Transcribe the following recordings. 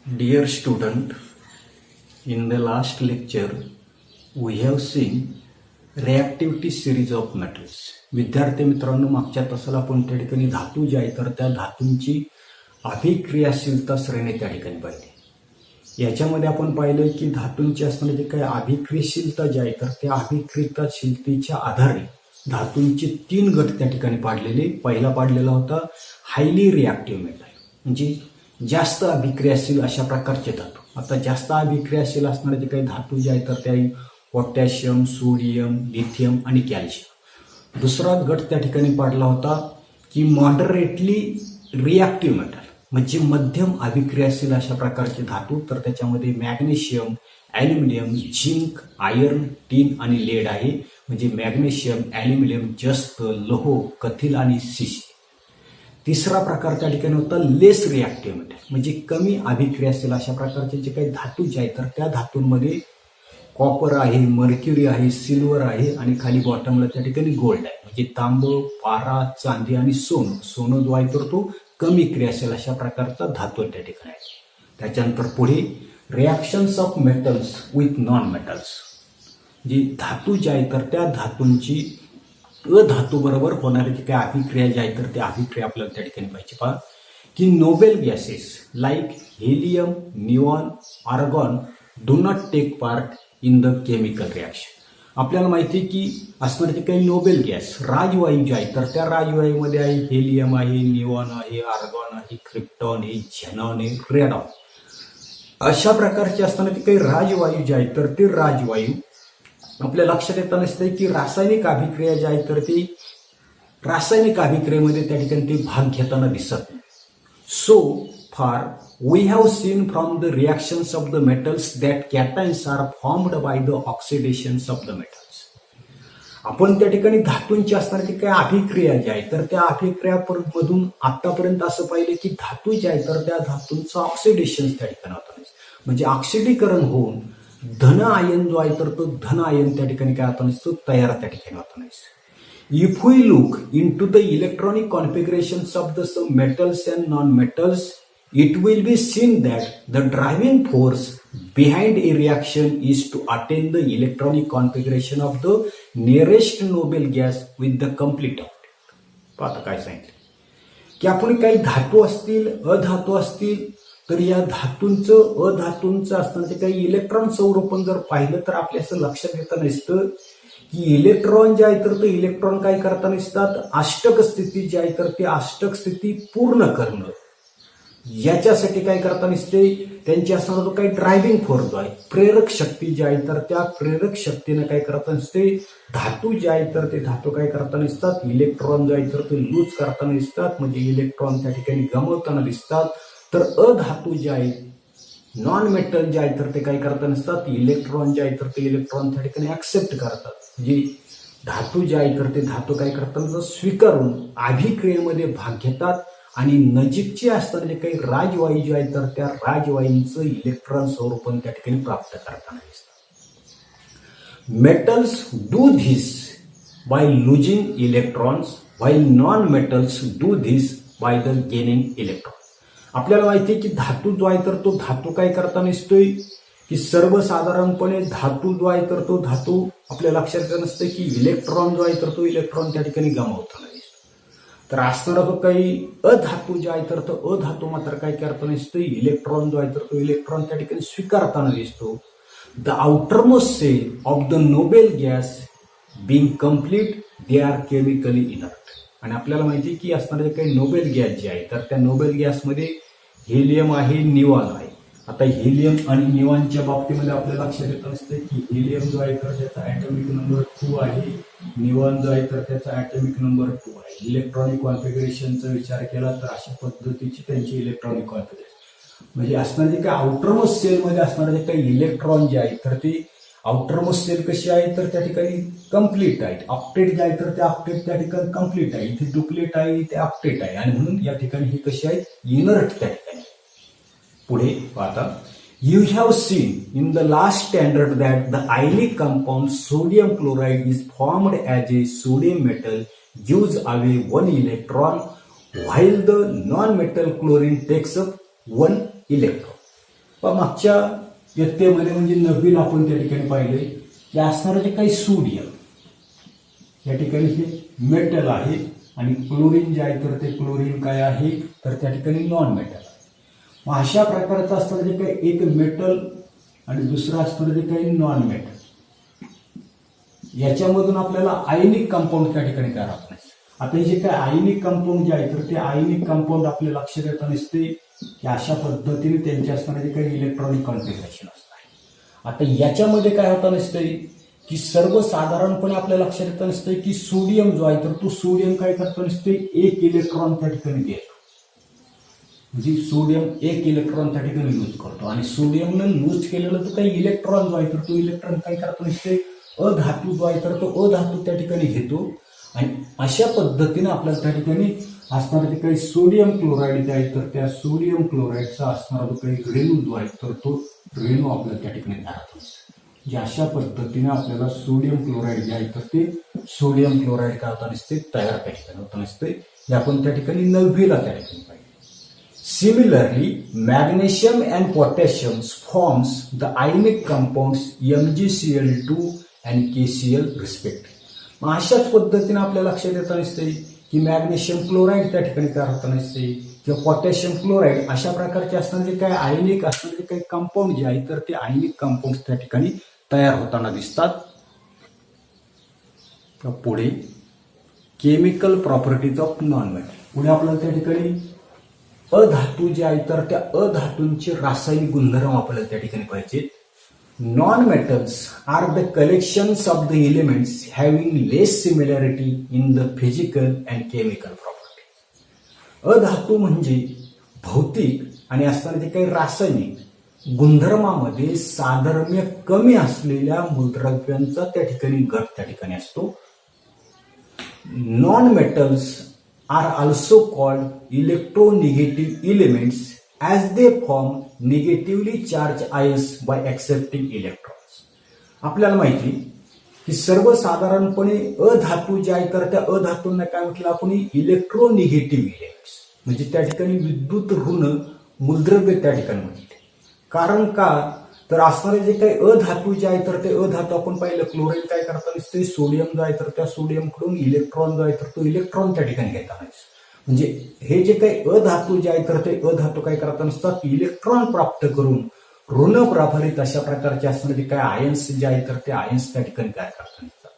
Dear student, in the last lecture, we have seen reactivity series of metals. विद्यार्थी मित्रांनो, मागच्या तासाला आपण त्या ठिकाणी धातू जे आहे तर त्या धातूंची अभिक्रियाशीलता श्रेणी त्या ठिकाणी पाहिली. याच्यामध्ये आपण पाहिलं की धातूंची असणारी जे काही अभिक्रियाशीलता जी आहे तर त्या अभिक्रियाशीलतेच्या आधारे धातूंचे 3 गट त्या ठिकाणी पाडलेले. पहिला पाडलेला होता हायली रिॲक्टिव्ह मेटल, म्हणजे जास्त अभिक्रियाशील अशा प्रकारचे धातू. आता जास्त अभिक्रियाशील असणारे जे काही धातू जे आहेत तर त्या पोटॅशियम, सोडियम, लिथियम आणि कॅल्शियम. दुसरा गट त्या ठिकाणी पाडला होता की मॉडरेटली रिॲक्टिव्ह मेटल, म्हणजे मध्यम अभिक्रियाशील अशा प्रकारचे धातू. तर त्याच्यामध्ये मॅग्नेशियम, ॲल्युमिनियम, झिंक, आयर्न, टीन आणि लेड आहे. म्हणजे मॅग्नेशियम, ॲल्युमिनियम, जस्त, लोह, कथिल आणि सीसी. तिसरा प्रकार त्या ठिकाणी होता लेस रिॲक्टिव्ह मेटल, म्हणजे कमी अभिक्रियाशील अशा प्रकारचे जे काही धातू जे आहेत तर त्या धातूंमध्ये कॉपर आहे, मर्क्युरी आहे, सिल्वर आहे आणि खाली बॉटमला त्या ठिकाणी गोल्ड आहे. म्हणजे तांब, पारा, चांदी आणि सोनं जो आहे तर तो कमी क्रियाशील अशा प्रकारचा धातू त्या ठिकाणी आहे. त्याच्यानंतर पुढे reactions of metals with non metals, जी धातू जे आहे तर त्या धातूंची अधातू बरोबर होणारी जी काही अभिक्रिया जी आहे तर त्या अभिक्रिया आपल्याला त्या ठिकाणी पाहिजे. पहा की noble gases like helium, neon, argon do not take part in the chemical reaction. आपल्याला माहिती आहे की असणारे जे काही नोबेल गॅस राजवायू जे आहे तर त्या राजवायूमध्ये आहे हेलियम आहे, निऑन आहे, आर्गॉन आहे, क्रिप्टॉन आहे, झेनॉन आहे, रेडॉन. अशा प्रकारचे असताना ते काही राजवायू जे आहे तर ते राजवायू आपल्या लक्षात येतं नसते की रासायनिक अभिक्रिया जी आहे तर ती रासायनिक अभिक्रियेमध्ये त्या ठिकाणी ते भाग घेताना दिसत नाही. So far we have seen from the reactions of the metals that cations are formed by the oxidations of the metals. आपण त्या ठिकाणी धातूंची असणारी काही अभिक्रिया जी आहे तर त्या अभिक्रियामधून आतापर्यंत असं पाहिलं की धातू जे आहे तर त्या धातूंचं ऑक्सिडेशन त्या ठिकाणी होतं नाही, म्हणजे ऑक्सिडीकरण होऊन धन आयन जो आहे तर तो धन आयन त्या ठिकाणी काय होता नसतो, तयार त्या ठिकाणी होता नाही. If we look into the electronic configurations of the some metals and non metals, it will be seen that the driving force behind a reaction is to attain the electronic configuration of the nearest noble gas with the complete output. आता काय सांगितलं की आपण काही धातू असतील, अधातू असतील, तर या धातूंचं अधातूंचं असताना काही इलेक्ट्रॉन स्वरूपण जर पाहिलं तर आपल्या असं लक्षात येतं नसतं की इलेक्ट्रॉन जे आहे तर ते इलेक्ट्रॉन काय करता नसतात, अष्टक स्थिती जी आहे तर ती अष्टक स्थिती पूर्ण करणं याच्यासाठी काय करता नसते, त्यांची असणारा जो काही ड्रायव्हिंग फोर्स जो आहे, प्रेरक शक्ती जी आहे तर त्या प्रेरक शक्तीनं काय करता नसते, धातू जे आहे तर ते धातू काय करता नसतात, इलेक्ट्रॉन जे आहे तर ते लूज करताना दिसतात, म्हणजे इलेक्ट्रॉन त्या ठिकाणी गमावताना दिसतात. तर अधातू जे आहेत, नॉन मेटल जे आहे तर ते काय करता नसतात, इलेक्ट्रॉन जे आहे तर ते इलेक्ट्रॉन त्या ठिकाणी ऍक्सेप्ट करतात. म्हणजे धातू जे आहे तर ते धातू काय करतात, स्वीकारून अभिक्रियेमध्ये भाग घेतात आणि नजीकचे असताना जे काही राजवायू जे आहे तर त्या राजवायूंचं इलेक्ट्रॉन स्वरूपण त्या ठिकाणी प्राप्त करताना दिसतात. Metals do this by losing electrons while non metals do this by the gaining electron. आपल्याला माहिती आहे की धातू जो आहे तर तो धातू काय करता नसतोय की सर्वसाधारणपणे धातू जो आहे तर तो धातू आपल्या लक्षात येत नसतं की इलेक्ट्रॉन जो आहे तर तो इलेक्ट्रॉन त्या ठिकाणी गमावताना दिसतो. तर असणारा जो काही अधातू जो आहे तर तो अधातू मात्र काय करता नसतो, इलेक्ट्रॉन जो आहे तर तो इलेक्ट्रॉन त्या ठिकाणी स्वीकारताना दिसतो. The outermost shell of the noble gas being complete they are chemically inert. आणि आपल्याला माहिती आहे की असणारे काही नोबेल गॅस जे आहे तर त्या नोबेल गॅसमध्ये हेलियम आहे, निऑन आहे. आता हेलियम आणि निऑनच्या बाबतीमध्ये आपल्याला लक्षात येत असते की हेलियम जो आहे तर त्याचा ॲटॉमिक नंबर 2 आहे, निऑन जो आहे तर त्याचा ॲटॉमिक नंबर 2 आहे. इलेक्ट्रॉनिक कॉन्फिगरेशनचा विचार केला तर अशा पद्धतीची त्यांची इलेक्ट्रॉनिक कॉन्फिगरेशन, म्हणजे असणारे जे काही आउटरमोस्ट सेलमध्ये असणारे जे काही इलेक्ट्रॉन जे आहे तर ते आउटरमोस्ट सेल कशी आहे तर त्या ठिकाणी कम्प्लीट आहे. ऑक्टेट जे आहे तर त्या ऑक्टेट त्या ठिकाणी कम्प्लीट आहे, इथे डुप्लेट आहे, इथे ऑक्टेट आहे, आणि म्हणून या ठिकाणी ही कशी आहे, इनर्ट त्या ठिकाणी. पुढे पाहता, you have seen in the last standard that the ionic compound sodium chloride is formed as a sodium metal gives away 1 electron while the non metal chlorine takes up 1 electron. पण मागच्या इयत्तेमध्ये म्हणजे 9वीला आपण त्या ठिकाणी पाहिले की असणारं जे काही सोडियम या ठिकाणी हे मेटल आहे आणि क्लोरीन जे आहे तर ते क्लोरीन काय आहे तर त्या ठिकाणी नॉन मेटल आहे. मग अशा प्रकारचं असणारं जे काही एक मेटल आणि दुसरं असणारं जे काही नॉन मेटल याच्यामधून आपल्याला आयनिक कंपाऊंड त्या ठिकाणी तयार होत नाही. आता हे जे काही आयनिक कंपाऊंड जे आहे तर ते आयनिक कंपाऊंड आपल्या लक्षात येत नसते की अशा पद्धतीने त्यांचे असणारे जे काही इलेक्ट्रॉनिक कॉन्फिगरेशन असतात. आता याच्यामध्ये काय होतं नसतंय की सर्वसाधारणपणे आपल्या लक्षात येत नसतंय की सोडियम जो आहे तर तो सोडियम काय करतो नसते एक इलेक्ट्रॉन त्या ठिकाणी घेतो. म्हणजे सोडियम एक इलेक्ट्रॉन त्या ठिकाणी लूज करतो आणि सोडियमनं लूज केलेलं तो काही इलेक्ट्रॉन जो आहे तर तो इलेक्ट्रॉन काय करतो नसते अधातू जो आहे तर तो अधातू त्या ठिकाणी घेतो आणि अशा पद्धतीने आपल्याला त्या ठिकाणी असणारं जे काही सोडियम क्लोराईड जे आहे तर त्या सोडियम क्लोराईडचा असणारा जो काही रेणू जो आहे तर तो रेणू आपल्याला त्या ठिकाणी तयार होतो. जे अशा पद्धतीने आपल्याला सोडियम क्लोराईड जे आहे तर ते सोडियम क्लोराईड काय होता नसते तयार त्या ठिकाणी होत नसते. हे आपण त्या ठिकाणी 9वीला त्या ठिकाणी पाहिजे. Similarly, magnesium and potassium forms the ionic compounds MgCl2 and KCl respectively. मग अशाच पद्धतीने आपल्या लक्षात येत नसते की मॅग्नेशियम क्लोराईड त्या ठिकाणी तयार होत नसते किंवा पोटॅशियम क्लोराईड अशा प्रकारचे असणारे जे काही आयनिक असणारे काही कंपाऊंड जे आहे तर ते आयनिक कंपाऊंड त्या ठिकाणी तयार होताना दिसतात. पुढे chemical properties of non metal. पुढे आपल्याला त्या ठिकाणी अधातू जे आहे तर त्या अधातूंचे रासायनिक गुणधर्म आपल्याला त्या ठिकाणी पाहिजेत. Non-metals are the collections of the elements having less similarity in the physical and chemical properties. अधातू म्हणजे भौतिक आणि असणारे जे काही रासायनिक गुणधर्मामध्ये साधर्म्य कमी असलेल्या मूलद्रव्यांचा त्या ठिकाणी गट त्या ठिकाणी असतो. Non metals are also called electronegative elements as they form negatively charged ions by accepting electrons. आपल्याला माहिती की सर्वसाधारणपणे अधातू जे आहे तर त्या अधातूंना काय म्हटलं आपण इलेक्ट्रोनिगेटिव्ह एलिमेंट्स म्हणजे त्या ठिकाणी विद्युत ऋण मूलद्रव्य त्या ठिकाणी म्हटले. कारण का तर असणारे जे काही अधातू जे आहे तर ते अधातू आपण पाहिलं क्लोरीन काय करता नसते सोडियम जो आहे तर त्या सोडियमकडून इलेक्ट्रॉन जो आहे तर तो इलेक्ट्रॉन त्या ठिकाणी घेता नाही. म्हणजे हे जे काही अधातू जे आहे तर ते अधातू काय करता नसतात इलेक्ट्रॉन प्राप्त करून ऋण प्रभारित अशा प्रकारचे असणारे जे काही आयन्स जे आहे तर ते आयन्स त्या ठिकाणी काय करता नसतात.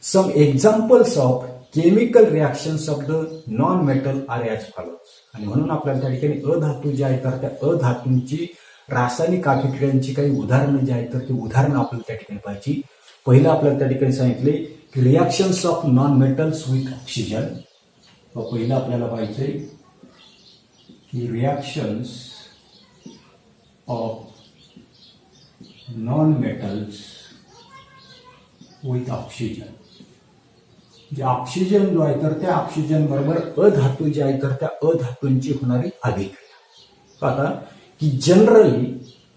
Some examples of chemical reactions of the non metal are as follows. आणि म्हणून आपल्याला त्या ठिकाणी अधातू जे आहे तर त्या अधातूंची रासायनिक अभिक्रियांची काही उदाहरणं जी आहेत तर ती उदाहरणं आपल्याला त्या ठिकाणी पाहिजे. पहिलं आपल्याला त्या ठिकाणी सांगितले की reactions of non metals with oxygen. पहिलं आपल्याला पाहिजे की reactions of non metals with oxygen. जे ऑक्सिजन जो आहे तर त्या ऑक्सिजन बरोबर अधातू जे आहे तर त्या अधातूंची होणारी अभिक्रिया. आता की generally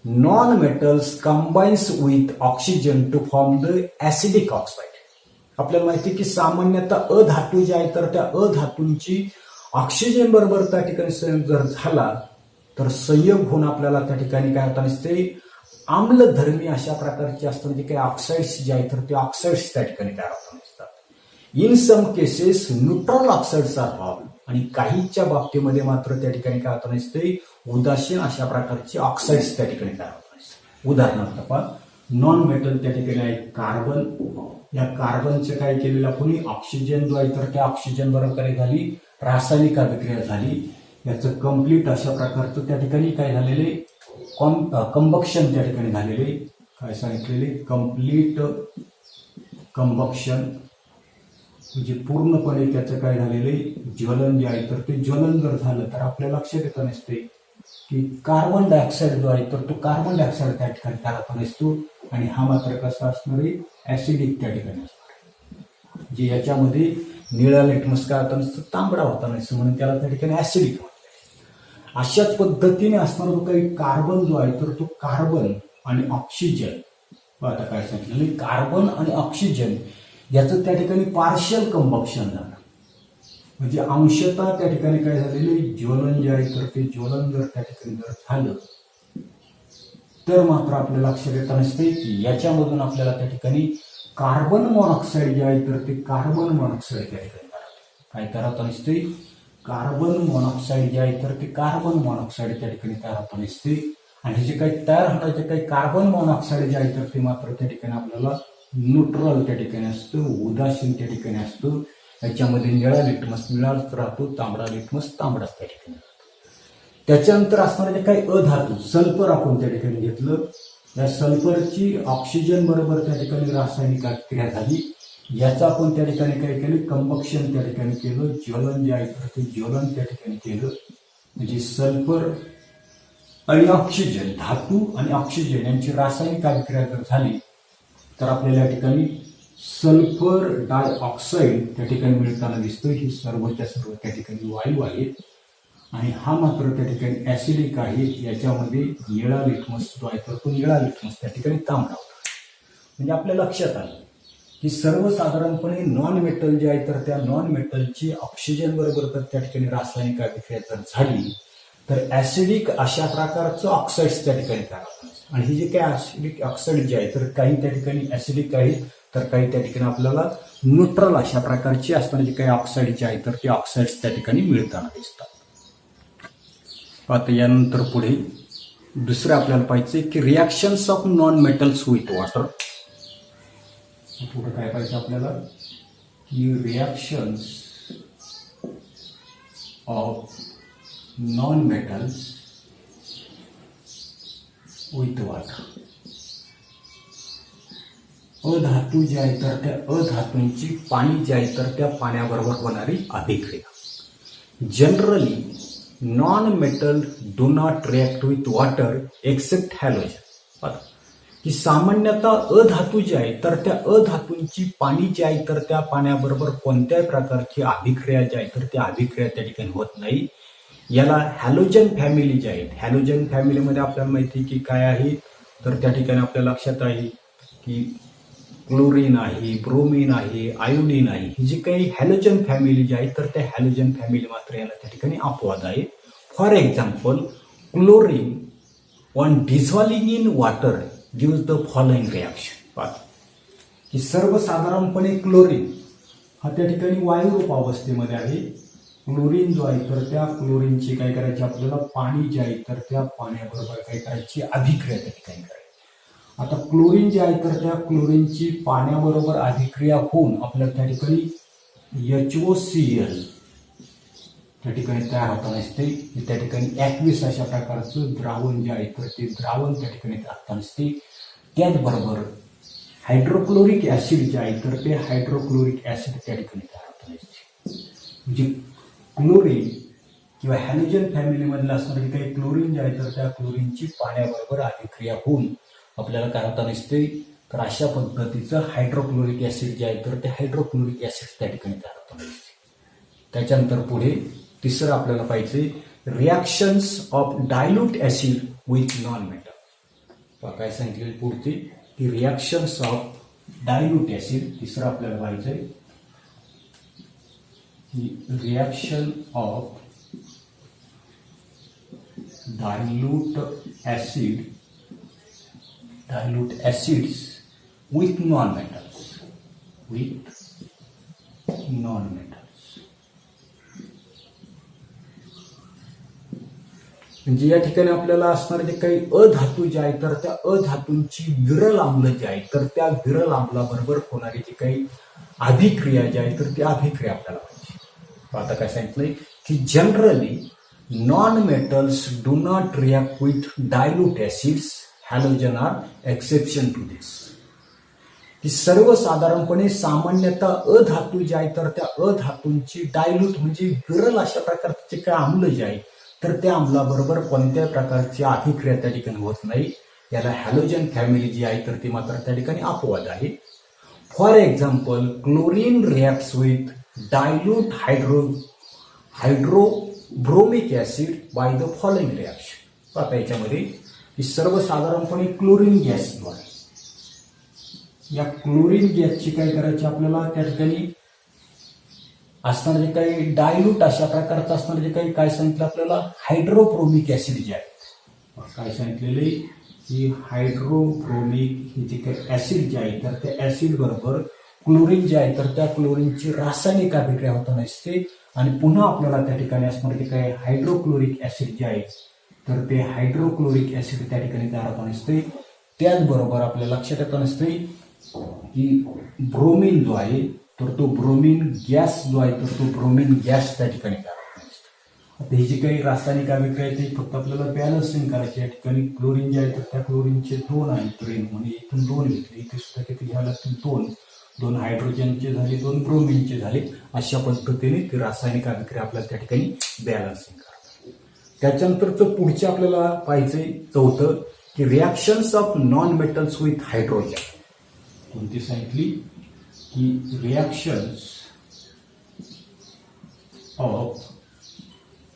non metals combines with oxygen two form the acidic oxide. आपल्याला माहिती की सामान्यतः अधातू जे आहे तर त्या अधातूंची ऑक्सिजन बरोबर त्या ठिकाणी संयोग जर झाला तर संयोग होऊन आपल्याला त्या ठिकाणी काय होता नसते आम्लधर्मी अशा प्रकारचे असतात जे काही ऑक्साइड्स जे आहेत तर ते ऑक्साइड्स त्या ठिकाणी तयार होत नसतात. In some cases neutral oxides are form. आणि काहीच्या बाबतीमध्ये मात्र त्या ठिकाणी काय होत नसते उदासीन अशा प्रकारचे ऑक्साइड्स त्या ठिकाणी तयार होत नसते. उदाहरणार्थ पहा नॉन मेटल त्या ठिकाणी आहे कार्बन. या कार्बनचे काय केलेलं कोणी ऑक्सिजन जो आहे तर त्या ऑक्सिजन बरोबर काय झाली रासायनिक अभिक्रिया झाली. याचं कम्प्लीट अशा प्रकारचं त्या ठिकाणी काय झालेले कंबक्शन त्या ठिकाणी झालेले काय सांगितलेले कम्प्लीट कंबक्शन म्हणजे पूर्णपणे त्याचं काय झालेले ज्वलन जे आहे तर ते ज्वलन जर झालं तर आपल्या लक्षात येत नसते की कार्बन डायऑक्साईड जो आहे तर तो कार्बन डायऑक्साईड त्या ठिकाणी तयार होत नसतो आणि हा मात्र कसा असणार आहे ऍसिडिक त्या ठिकाणी असणार. जे याच्यामध्ये निळा लिटमस काय होता नसतं तांबडा होता नसतं म्हणून त्याला त्या ठिकाणी ऍसिडिक म्हणतात. अशाच पद्धतीने असणारा जो काही कार्बन जो आहे तर तो कार्बन आणि ऑक्सिजन आता काय सांगितलं कार्बन आणि ऑक्सिजन याचं त्या ठिकाणी पार्शियल कंबक्शन झालं म्हणजे अंशतः त्या ठिकाणी काय झालेले ज्वलन जे आहे तर ते ज्वलन जर त्या ठिकाणी जर झालं तर मात्र आपल्याला लक्षात येत नसते की याच्यामधून आपल्याला त्या ठिकाणी कार्बन मोनॉक्साईड जे आहे तर ते कार्बन मोनॉक्साईड त्या ठिकाणी काय करत नसते, कार्बन मोनॉक्साईड जे आहे तर ते कार्बन मोनॉक्साईड त्या ठिकाणी तयार होत नसते. आणि जे काही तयार होण्याचे काही कार्बन मोनॉक्साईड जे आहे तर ते मात्र त्या ठिकाणी आपल्याला न्यूट्रल त्या ठिकाणी असतं, उदासीन त्या ठिकाणी असतं. याच्यामध्ये निळा लिटमस निळाच राहतो, तांबडा लिटमस तांबडाच त्या ठिकाणी राहतो. त्याच्यानंतर असणारे जे काही अधातू सल्फर आपण त्या ठिकाणी घेतलं, या सल्फरची ऑक्सिजन बरोबर त्या ठिकाणी रासायनिक क्रिया झाली. याचं आपण त्या ठिकाणी काय केलं, कंबक्शन त्या ठिकाणी केलं, ज्वलन जे आहे तर ते ज्वलन त्या ठिकाणी केलं. म्हणजे सल्फर आणि ऑक्सिजन, धातू आणि ऑक्सिजन यांची रासायनिक अभिक्रिया जर झाली तर आपल्याला या ठिकाणी सल्फर डायऑक्साईड त्या ठिकाणी मिळताना दिसतं. ही सर्वच्या सर्व त्या ठिकाणी वायू आहेत आणि हा मात्र त्या ठिकाणी ऍसिडिक आहे. याच्यामध्ये निळा लिटमस जो आहे तर तो निळा लिटमस त्या ठिकाणी तांबडा होता. म्हणजे आपल्या लक्षात आलं की सर्वसाधारणपणे नॉन मेटल जे आहे तर त्या नॉन मेटलची ऑक्सिजन बरोबर तर त्या ठिकाणी रासायनिक अभिक्रिया जर झाली तर ऍसिडिक अशा प्रकारचं ऑक्साईड्स त्या ठिकाणी तयार होतात. आणि ही जे काही ऍसिडिक ऑक्साईड जे आहे तर काही त्या ठिकाणी ऍसिडिक आहेत तर काही त्या ठिकाणी आपल्याला न्यूट्रल अशा प्रकारची असणारे जे काही ऑक्साईड जे आहे तर ते ऑक्साईड्स त्या ठिकाणी मिळताना दिसतात. आता यानंतर पुढे दुसरं आपल्याला पाहिजे की reactions of non metals with water. पुढे काय पाहिजे आपल्याला की reactions of non metals with water. अधातू जे आहे तर त्या अधातूंची पाणी जे आहे तर त्या पाण्याबरोबर होणारी अभिक्रिया. Generally non metal do not react with water except halogen. की सामान्यतः अधातू जे आहे तर त्या अधातूंची पाणी जे आहे तर त्या पाण्याबरोबर कोणत्याही प्रकारची अभिक्रिया जी आहे तर त्या अभिक्रिया त्या ठिकाणी होत नाही. याला हॅलोजन फॅमिली जे आहेत, हॅलोजन फॅमिलीमध्ये आपल्याला माहिती की काय आहे तर त्या ठिकाणी आपल्या लक्षात आहे की क्लोरीन आहे, ब्रोमीन आहे, आयोडीन आहे. ही जी काही हॅलोजन फॅमिली जी आहे तर त्या हॅलोजन फॅमिली मात्र याला त्या ठिकाणी अपवाद आहे. For example chlorine on dissolving in water gives the following reaction. की सर्वसाधारणपणे क्लोरीन हा त्या ठिकाणी वायुरूप अवस्थेमध्ये आहे. क्लोरीन जो आहे तर त्या क्लोरीनची काय करायची आपल्याला पाणी जे आहे तर त्या पाण्याबरोबर काय करायची अभिक्रिया त्या ठिकाणी करायची. आता क्लोरीन जे आहे तर त्या क्लोरीनची पाण्याबरोबर अभिक्रिया होऊन आपल्याला त्या ठिकाणी HOCl त्या ठिकाणी तयार होताना दिसते. त्या ठिकाणी ॲक्विस अशा प्रकारचं द्रावण जे आहे तर ते द्रावण त्या ठिकाणी तयार होताना दिसते. त्याचबरोबर हायड्रोक्लोरिक ऍसिड जे आहे तर ते हायड्रोक्लोरिक ऍसिड त्या ठिकाणी तयार होताना दिसते. म्हणजे क्लोरीन किंवा हॅलोजन फॅमिलीमधलं असणारे काही क्लोरीन जे आहे तर त्या क्लोरीनची पाण्याबरोबर अभिक्रिया होऊन आपल्याला काय होताना दिसते तर अशा पद्धतीचं हायड्रोक्लोरिक ऍसिड जे आहे तर ते हायड्रोक्लोरिक ऍसिड त्या ठिकाणी तयार होताना दिसते. त्याच्यानंतर पुढे तिसरं आपल्याला पाहिजे reactions of dilute acid with non metal. काय सांगितले पुढचे की रिॲक्शन्स ऑफ डायल्यूट ऍसिड. तिसरं आपल्याला पाहिजे की reaction of dilute acids with non-metals. म्हणजे या ठिकाणी आपल्याला असणारे जे काही अधातू जे आहे तर त्या अधातूंची विरल आम्ल जे आहे तर त्या विरल आम्लाबरोबर होणारी जी काही अभिक्रिया जी आहे तर ती अभिक्रिया आपल्याला पाहिजे. आता काय सांगितलंय की generally non metals do not react with dilute acids, halogen are exception to this. की सर्वसाधारणपणे सामान्यतः अधातू जे आहे तर त्या अधातूंची डायल्यूट म्हणजे विरल अशा प्रकारचे काय आम्ल जे आहे तर त्या आम्लाबरोबर कोणत्याही प्रकारची अभिक्रिया त्या ठिकाणी होत नाही. याला हॅलोजन फॅमिली जी आहे तर ती मात्र त्या ठिकाणी अपवाद आहे. For example chlorine reacts with dilute hydrobromic acid by the following reaction. आता याच्यामध्ये की सर्वसाधारणपणे क्लोरीन गॅसद्वारे या क्लोरीन गॅसची काय करायची आपल्याला त्या ठिकाणी असणारे जे काही डायल्यूट अशा प्रकारचं असणारे जे काही काय सांगितलं आपल्याला हायड्रोब्रोमिक ऍसिड जे आहे काय सांगितलेले की हायड्रोब्रोमिक ही जी काही ऍसिड जे आहे तर त्या ऍसिड बरोबर क्लोरीन जे आहे तर त्या क्लोरीनची रासायनिक अभिक्रिया होताना दिसते आणि पुन्हा आपल्याला त्या ठिकाणी असणार की काय हायड्रोक्लोरिक ऍसिड जे आहे तर ते हायड्रोक्लोरिक ऍसिड त्या ठिकाणी तयार होताना दिसते. त्याचबरोबर आपल्या लक्षात येताना दिसते की ब्रोमीन जो आहे तर तो ब्रोमीन गॅस जो आहे तर तो ब्रोमीन गॅस त्या ठिकाणी तयार होताना दिसतो. आता ही जी काही रासायनिक अभिक्रिया आहे ती फक्त आपल्याला बॅलन्सिंग करायची. या ठिकाणी क्लोरीन जे आहे तर त्या क्लोरीनचे 2 आहेत ऋण म्हणजे इथून 2 घेतले, इथे सुद्धा किती घ्यायला लागतील 2 हायड्रोजनचे झाले 2 ब्रोमीनचे झाले. अशा पद्धतीने ती रासायनिक अभिक्रिया आपल्याला त्या ठिकाणी बॅलन्सिंग करतात. त्याच्यानंतरचं पुढचे आपल्याला पाहिजे चौथं की reactions of non metals with hydrogen. कोणती सांगितली की reactions of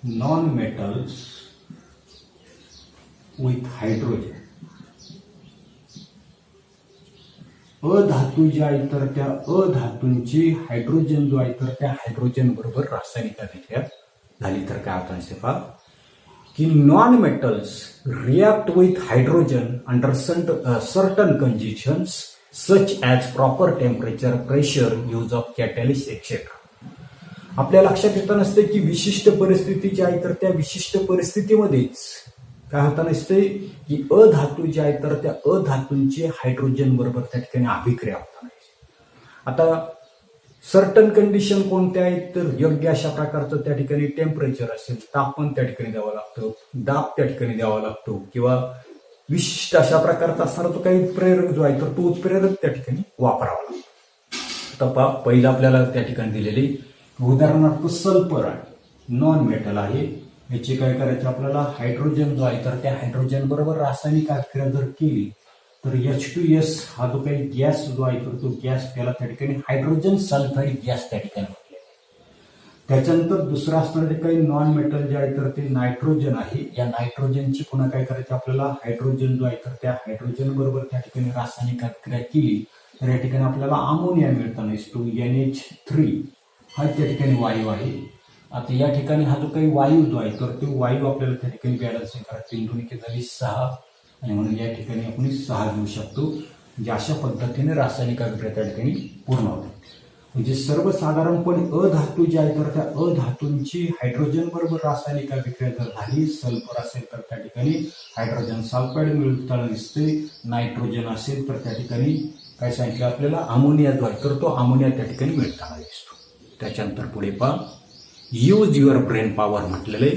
non metals with hydrogen. अधातू जे आहे तर त्या अधातूंची हायड्रोजन जो आहे तर त्या हायड्रोजन बरोबर रासायनिक अभिक्रिया झाली तर काय होतं असे पहा की non metals react with hydrogen under certain conditions such as proper temperature, pressure, use of catalyst etcetera. आपल्या लक्षात येतं नसते की विशिष्ट परिस्थिती जी आहे तर त्या विशिष्ट परिस्थितीमध्येच काय होताना दिसते की अधातू जे आहे तर त्या अधातूंची हायड्रोजन बरोबर त्या ठिकाणी अभिक्रिया होताना. आता सर्टन कंडिशन कोणत्या आहेत तर योग्य अशा प्रकारचं त्या ठिकाणी टेम्परेचर असेल, तापमान त्या ठिकाणी द्यावं लागतं, दाब त्या ठिकाणी द्यावा लागतो किंवा विशिष्ट अशा प्रकारचा असणारा तो काही उत्प्रेरक जो आहे तर तो उत्प्रेरक त्या ठिकाणी वापरावा लागतो. आता पहिलं आपल्याला त्या ठिकाणी दिलेली उदाहरणार्थ सल्फर आहे, नॉन मेटल आहे, याची काय करायचं आपल्याला हायड्रोजन जो आहे तर त्या हायड्रोजन बरोबर रासायनिक अभिक्रिया जर केली तर H2S हा जो काही गॅस जो आहे तर तो गॅस त्याला त्या ठिकाणी हायड्रोजन सल्फाईड गॅस त्या ठिकाणी म्हटले. त्याच्यानंतर दुसरं असणारे काही नॉन मेटल जे आहे तर ते नायट्रोजन आहे. या नायट्रोजनची पुन्हा काय करायचं आपल्याला हायड्रोजन जो आहे तर त्या हायड्रोजन बरोबर त्या ठिकाणी रासायनिक अभिक्रिया केली तर या ठिकाणी आपल्याला अमोनिया मिळताना दिसतो. NH3 हा त्या ठिकाणी वायू आहे. आता या ठिकाणी हा जो काही वायू जो आहे तर तो वायू आपल्याला त्या ठिकाणी बॅलन्सिंग करायचं. 3 2 झाली 6 आणि म्हणून या ठिकाणी आपण 6 घेऊ शकतो. म्हणजे अशा पद्धतीने रासायनिक अभिक्रिया त्या ठिकाणी पूर्ण होते. म्हणजे सर्वसाधारणपणे अधातू जे आहे तर त्या अधातूंची हायड्रोजन बरोबर रासायनिक अभिक्रिया जर झाली, सल्फर असेल तर त्या ठिकाणी हायड्रोजन सल्फाईड मिळताना दिसते, नायट्रोजन असेल तर त्या ठिकाणी काय सांगितलं आपल्याला अमोनिया जो आहे तर तो अमोनिया त्या ठिकाणी मिळताना दिसतो. त्याच्यानंतर पुढे पहा यूज युअर ब्रेन पॉवर म्हटलेलं आहे.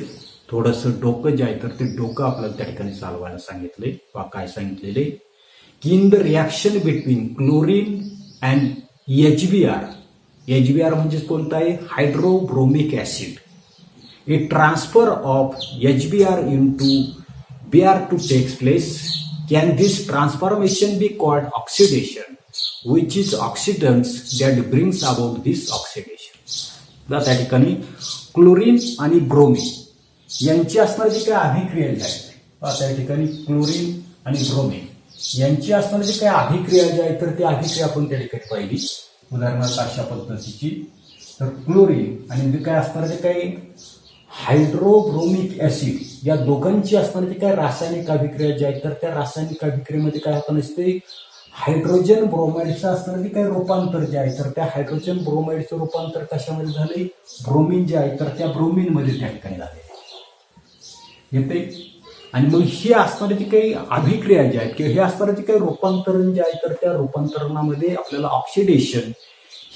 थोडंसं डोकं जे आहे तर ते डोकं आपल्याला त्या ठिकाणी चालवायला सांगितलंय. काय सांगितलेले की in the reaction between chlorine and HBr म्हणजे कोणता आहे hydrobromic acid, a transfer of HBr into Br2 takes place. Can this transformation be called oxidation, which is oxidants that brings about this oxidation? त्या ठिकाणी chlorine आणि bromine यांची असणारी जी काही अभिक्रिया जी आहे त्या ठिकाणी क्लोरीन आणि ब्रोमीन यांची असणारी जी काही अभिक्रिया जी आहे तर ती अभिक्रिया आपण त्या ठिकाणी पाहिली. उदाहरणार्थ अशा पद्धतीची तर क्लोरीन आणि जे काय असणार जे काही हायड्रोब्रोमिक ऍसिड या दोघांची असणारी जी काही रासायनिक अभिक्रिया जी आहे तर त्या रासायनिक अभिक्रियेमध्ये काय होतं नसते हायड्रोजन ब्रोमाइडचं असणारं जे काही रूपांतर जे आहे तर त्या हायड्रोजन ब्रोमाइडचं रूपांतर कशामध्ये झालंय ब्रोमीन जे आहे तर त्या ब्रोमीन मध्ये त्या ठिकाणी झाले येते. आणि मग ही असणारी जी काही अभिक्रिया जी आहेत किंवा हे असणारं जे काही रूपांतरण जे आहे तर त्या रूपांतरणामध्ये आपल्याला ऑक्सिडेशन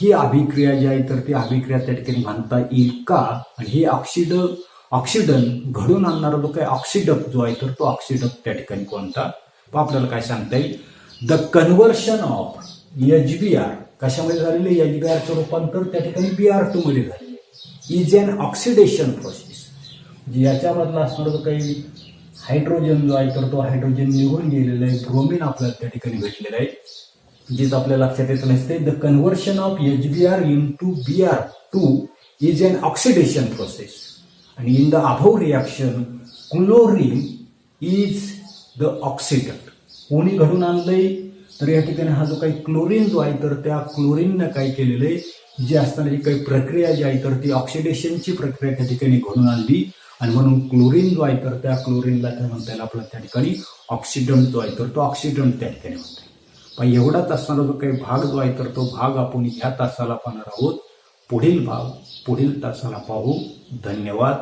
ही अभिक्रिया जी आहे तर ती अभिक्रिया त्या ठिकाणी म्हणता येईल का. आणि हे ऑक्सिडन घडून आणणारा जो काही ऑक्सिडक जो आहे तर तो ऑक्सिडक त्या ठिकाणी कोणता आपल्याला काय सांगता येईल द कन्व्हर्शन ऑफ HBr कशामध्ये झालेले HBrचं रूपांतर त्या ठिकाणी Br2 मध्ये झालेले इज अन ऑक्सिडेशन प्रोसेस. याच्यामधला असणारा जो काही हायड्रोजन जो आहे तर तो हायड्रोजन निघून गेलेला आहे, ब्रोमीन आपल्याला त्या ठिकाणी भेटलेलं आहे. जेच आपल्या लक्षात येत नसते the conversion of HBr into Br2 is an oxidation process. आणि in the above reaction chlorine is the oxidant. कोणी घडून आणलंय तर या ठिकाणी हा जो काही क्लोरीन जो आहे तर त्या क्लोरीननं काय केलेलं आहे जी असणारी काही प्रक्रिया जी आहे तर ती ऑक्सिडेशनची प्रक्रिया त्या ठिकाणी घडून आणली. आणि म्हणून क्लोरीन जो आहे तर त्या क्लोरीनला काय म्हणता येईल आपल्याला त्या ठिकाणी ऑक्सिडंट जो आहे तर तो ऑक्सिडंट त्या ठिकाणी म्हणता येईल. पण एवढाच असणारा जो काही भाग जो आहे तर तो भाग आपण ह्या तासाला पाहणार आहोत. पुढील भाग पुढील तासाला पाहू. धन्यवाद.